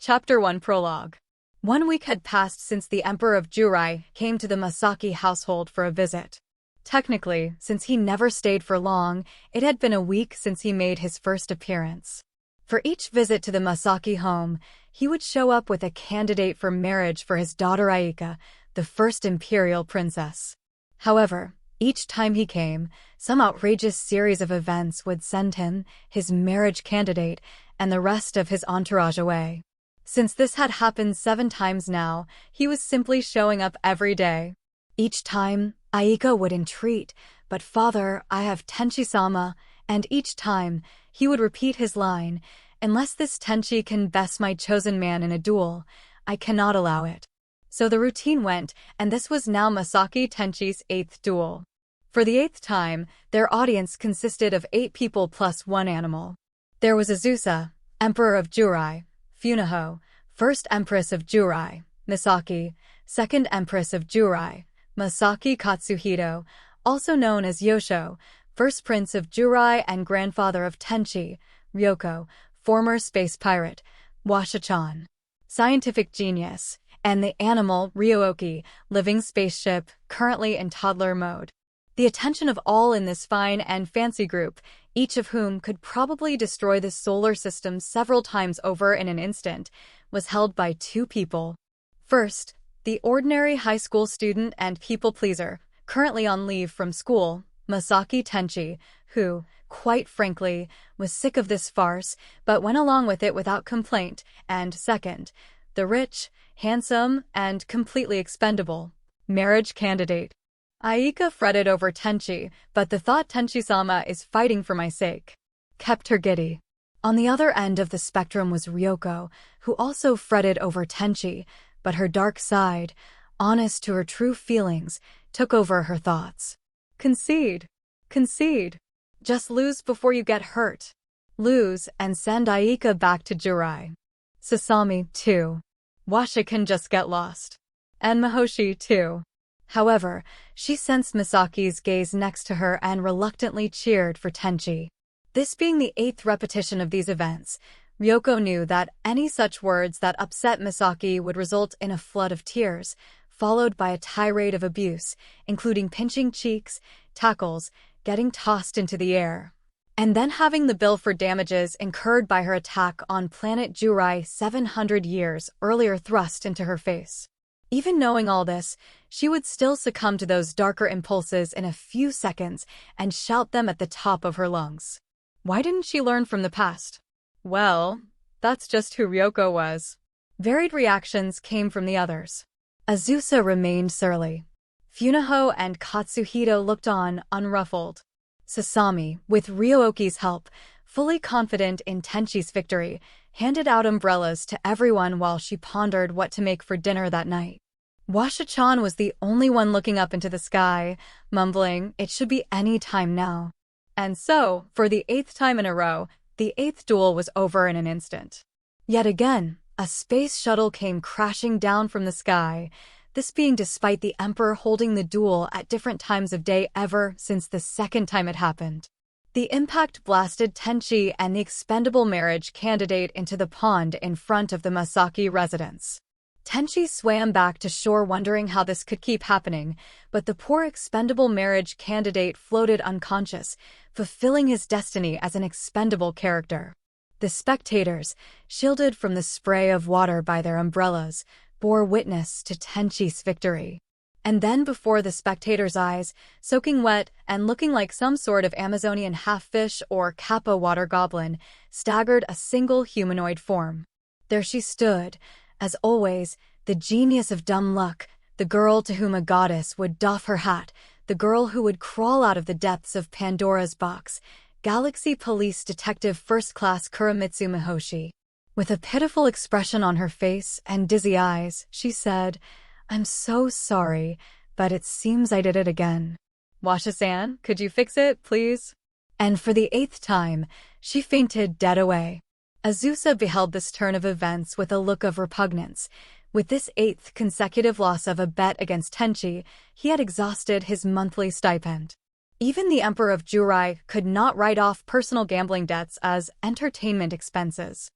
Chapter 1 Prologue. 1 week had passed since the Emperor of Jurai came to the Masaki household for a visit. Technically, since he never stayed for long, it had been a week since he made his first appearance. For each visit to the Masaki home, he would show up with a candidate for marriage for his daughter Aika, the first imperial princess. However, each time he came, some outrageous series of events would send him, his marriage candidate, and the rest of his entourage away. Since this had happened 7 times now, he was simply showing up every day. Each time, Aika would entreat, "But father, I have Tenchi-sama," and each time, he would repeat his line, "Unless this Tenchi can best my chosen man in a duel, I cannot allow it." So the routine went, and this was now Masaki Tenchi's 8th duel. For the 8th time, their audience consisted of 8 people plus 1 animal. There was Azusa, Emperor of Jurai; Funaho, First Empress of Jurai; Misaki, Second Empress of Jurai; Masaki Katsuhito, also known as Yosho, First Prince of Jurai and grandfather of Tenchi; Ryoko, former space pirate; Washa-chan, scientific genius; and the animal Ryooki, living spaceship, currently in toddler mode. The attention of all in this fine and fancy group, each of whom could probably destroy the solar system several times over in an instant, was held by 2 people. First, the ordinary high school student and people-pleaser, currently on leave from school, Masaki Tenchi, who, quite frankly, was sick of this farce, but went along with it without complaint, and second, the rich, handsome, and completely expendable marriage candidate. Aika fretted over Tenchi, but the thought "Tenchi-sama is fighting for my sake" kept her giddy. On the other end of the spectrum was Ryoko, who also fretted over Tenchi, but her dark side, honest to her true feelings, took over her thoughts. Concede. Concede. Just lose before you get hurt. Lose and send Aika back to Jurai. Sasami, too. Washa can just get lost. And Mihoshi, too. However, she sensed Misaki's gaze next to her and reluctantly cheered for Tenchi. This being the 8th repetition of these events, Ryoko knew that any such words that upset Misaki would result in a flood of tears, followed by a tirade of abuse, including pinching cheeks, tackles, getting tossed into the air, and then having the bill for damages incurred by her attack on planet Jurai 700 years earlier thrust into her face. Even knowing all this, she would still succumb to those darker impulses in a few seconds and shout them at the top of her lungs. Why didn't she learn from the past? Well, that's just who Ryoko was. Varied reactions came from the others. Azusa remained surly. Funaho and Katsuhito looked on, unruffled. Sasami, with Ryooki's help, fully confident in Tenchi's victory, handed out umbrellas to everyone while she pondered what to make for dinner that night. Washa-chan was the only one looking up into the sky, mumbling, "It should be any time now." And so, for the 8th time in a row, the 8th duel was over in an instant. Yet again, a space shuttle came crashing down from the sky, this being despite the Emperor holding the duel at different times of day ever since the 2nd time it happened. The impact blasted Tenchi and the expendable marriage candidate into the pond in front of the Masaki residence. Tenchi swam back to shore wondering how this could keep happening, but the poor expendable marriage candidate floated unconscious, fulfilling his destiny as an expendable character. The spectators, shielded from the spray of water by their umbrellas, bore witness to Tenchi's victory. And then before the spectators' eyes, soaking wet and looking like some sort of Amazonian half-fish or kappa water goblin, staggered a single humanoid form. There she stood, as always, the genius of dumb luck, the girl to whom a goddess would doff her hat, the girl who would crawl out of the depths of Pandora's box, Galaxy Police Detective First Class Kuramitsu Mihoshi. With a pitiful expression on her face and dizzy eyes, she said, "I'm so sorry, but it seems I did it again. Washa-san, could you fix it, please?" And for the 8th time, she fainted dead away. Azusa beheld this turn of events with a look of repugnance. With this 8th consecutive loss of a bet against Tenchi, he had exhausted his monthly stipend. Even the Emperor of Jurai could not write off personal gambling debts as entertainment expenses.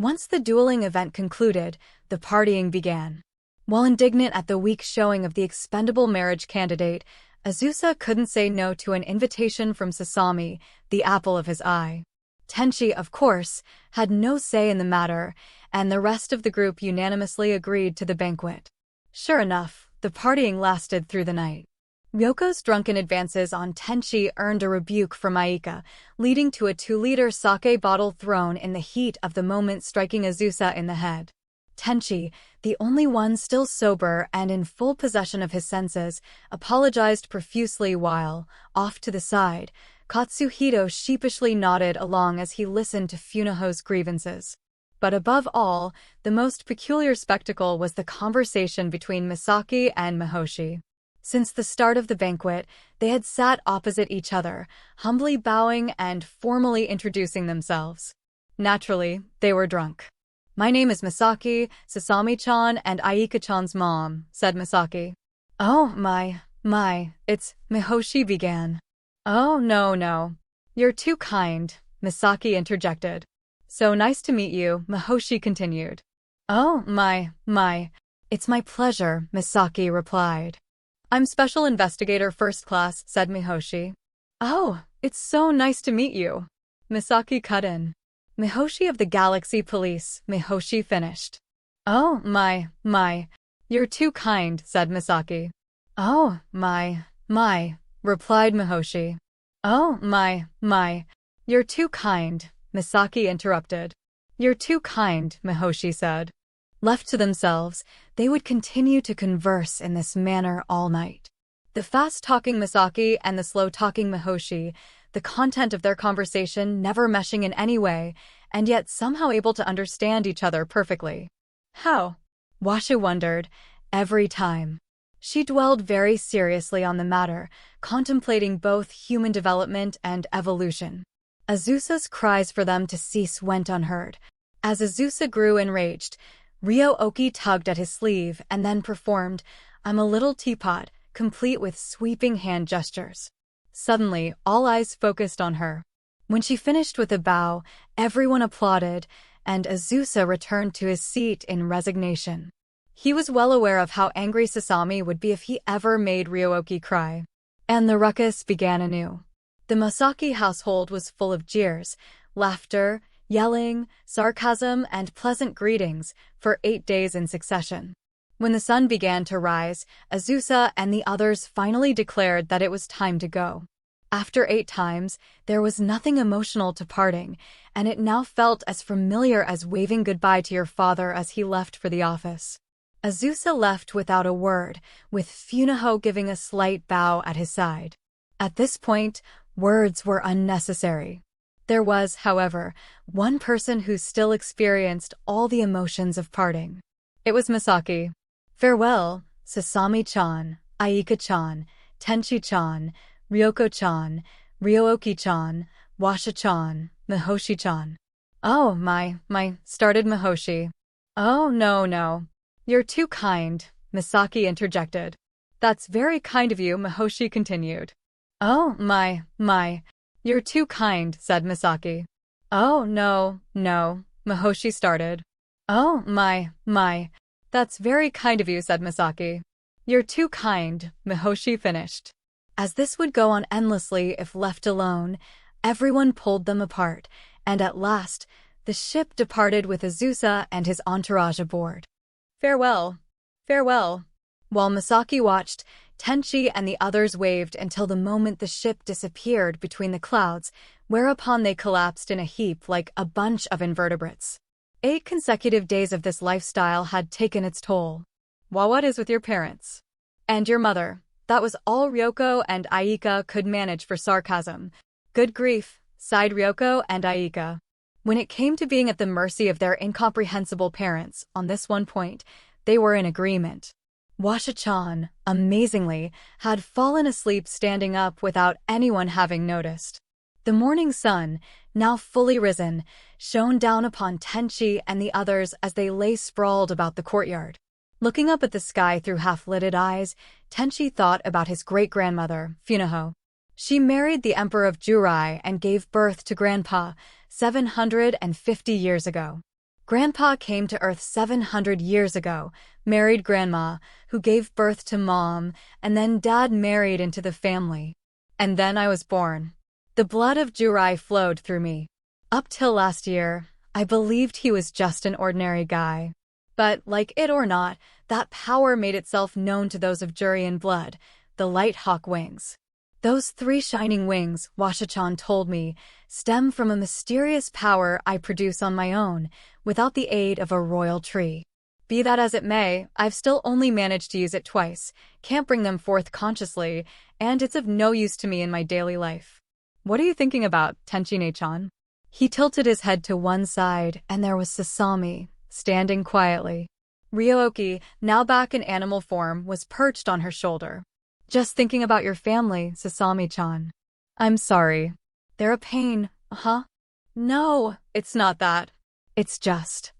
Once the dueling event concluded, the partying began. While indignant at the weak showing of the expendable marriage candidate, Azusa couldn't say no to an invitation from Sasami, the apple of his eye. Tenchi, of course, had no say in the matter, and the rest of the group unanimously agreed to the banquet. Sure enough, the partying lasted through the night. Ryoko's drunken advances on Tenchi earned a rebuke from Aika, leading to a 2-liter sake bottle thrown in the heat of the moment, striking Azusa in the head. Tenchi, the only one still sober and in full possession of his senses, apologized profusely while, off to the side, Katsuhito sheepishly nodded along as he listened to Funaho's grievances. But above all, the most peculiar spectacle was the conversation between Misaki and Mihoshi. Since the start of the banquet, they had sat opposite each other, humbly bowing and formally introducing themselves. Naturally, they were drunk. "My name is Misaki, Sasami-chan and Aika-chan's mom," said Misaki. "Oh, my, it's," Mihoshi began. "Oh, no. You're too kind," Misaki interjected. "So nice to meet you," Mihoshi continued. "Oh, my, it's my pleasure," Misaki replied. "I'm Special Investigator First Class," said Mihoshi. "Oh, it's so nice to meet you," Misaki cut in. "Mihoshi of the Galaxy Police," Mihoshi finished. "Oh, my, you're too kind," said Misaki. "Oh, my, replied Mihoshi. "Oh, my, you're too kind," Misaki interrupted. "You're too kind," Mihoshi said. Left to themselves, they would continue to converse in this manner all night. The fast-talking Misaki and the slow-talking Mihoshi, the content of their conversation never meshing in any way, and yet somehow able to understand each other perfectly. How? Washa wondered, every time. She dwelled very seriously on the matter, contemplating both human development and evolution. Azusa's cries for them to cease went unheard. As Azusa grew enraged, Ryo-oki tugged at his sleeve and then performed, "I'm a little teapot," complete with sweeping hand gestures. Suddenly, all eyes focused on her. When she finished with a bow, everyone applauded, and Azusa returned to his seat in resignation. He was well aware of how angry Sasami would be if he ever made Ryo-oki cry. And the ruckus began anew. The Masaki household was full of jeers, laughter, yelling, sarcasm, and pleasant greetings for 8 days in succession. When the sun began to rise, Azusa and the others finally declared that it was time to go. After 8 times, there was nothing emotional to parting, and it now felt as familiar as waving goodbye to your father as he left for the office. Azusa left without a word, with Funaho giving a slight bow at his side. At this point, words were unnecessary. There was, however, one person who still experienced all the emotions of parting. It was Misaki. "Farewell, Sasami-chan, Aika-chan, Tenchi-chan, Ryoko-chan, Ryo-oki-chan, Washa-chan, Mihoshi-chan." "Oh, my," started Mihoshi. "Oh, no. You're too kind," Misaki interjected. "That's very kind of you," Mihoshi continued. "Oh, my, you're too kind," said Misaki. "Oh, no, Mihoshi started. "Oh, my, that's very kind of you," said Misaki. "You're too kind," Mihoshi finished. As this would go on endlessly if left alone, everyone pulled them apart, and at last, the ship departed with Azusa and his entourage aboard. Farewell. While Misaki watched, Tenchi and the others waved until the moment the ship disappeared between the clouds, whereupon they collapsed in a heap like a bunch of invertebrates. 8 consecutive days of this lifestyle had taken its toll. What is with your parents? And your mother? That was all Ryoko and Aika could manage for sarcasm. Good grief, sighed Ryoko and Aika. When it came to being at the mercy of their incomprehensible parents, on this one point, they were in agreement. Washa-chan, amazingly, had fallen asleep standing up without anyone having noticed. The morning sun, now fully risen, shone down upon Tenchi and the others as they lay sprawled about the courtyard. Looking up at the sky through half-lidded eyes, Tenchi thought about his great-grandmother, Funaho. She married the Emperor of Jurai and gave birth to Grandpa 750 years ago. Grandpa came to Earth 700 years ago, married Grandma, who gave birth to Mom, and then Dad married into the family. And then I was born. The blood of Jurai flowed through me. Up till last year, I believed he was just an ordinary guy. But, like it or not, that power made itself known to those of Jurian blood, the Light Hawk wings. Those 3 shining wings, Washa-chan told me, stem from a mysterious power I produce on my own, without the aid of a royal tree. Be that as it may, I've still only managed to use it twice, can't bring them forth consciously, and it's of no use to me in my daily life. What are you thinking about, Tenchi-chan? He tilted his head to one side, and there was Sasami, standing quietly. Ryo-oki, now back in animal form, was perched on her shoulder. Just thinking about your family, Sasami-chan. I'm sorry. They're a pain, huh? No, it's not that. It's just.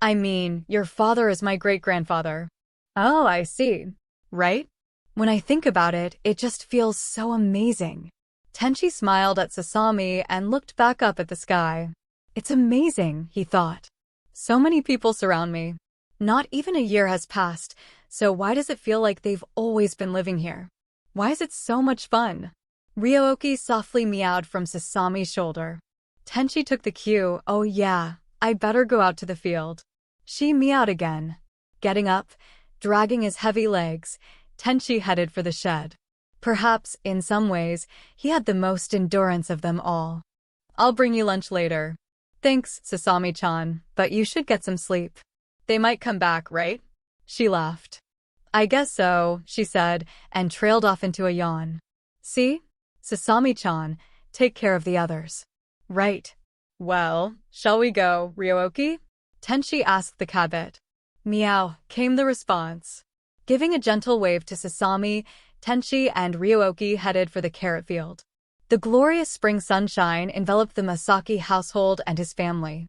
I mean, your father is my great-grandfather. Oh, I see. Right? When I think about it, it just feels so amazing. Tenchi smiled at Sasami and looked back up at the sky. It's amazing, he thought. So many people surround me. Not even a year has passed, so why does it feel like they've always been living here? Why is it so much fun? Ryo-oki softly meowed from Sasami's shoulder. Tenchi took the cue. Oh yeah, I better go out to the field. She meowed again. Getting up, dragging his heavy legs, Tenchi headed for the shed. Perhaps, in some ways, he had the most endurance of them all. I'll bring you lunch later. Thanks, Sasami-chan, but you should get some sleep. They might come back, right? She laughed. I guess so, she said, and trailed off into a yawn. See? Sasami-chan, take care of the others. Right. Well, shall we go, Ryo-oki? Tenchi asked the cabbit. Meow, came the response. Giving a gentle wave to Sasami, Tenchi and Ryo-oki headed for the carrot field. The glorious spring sunshine enveloped the Masaki household and his family.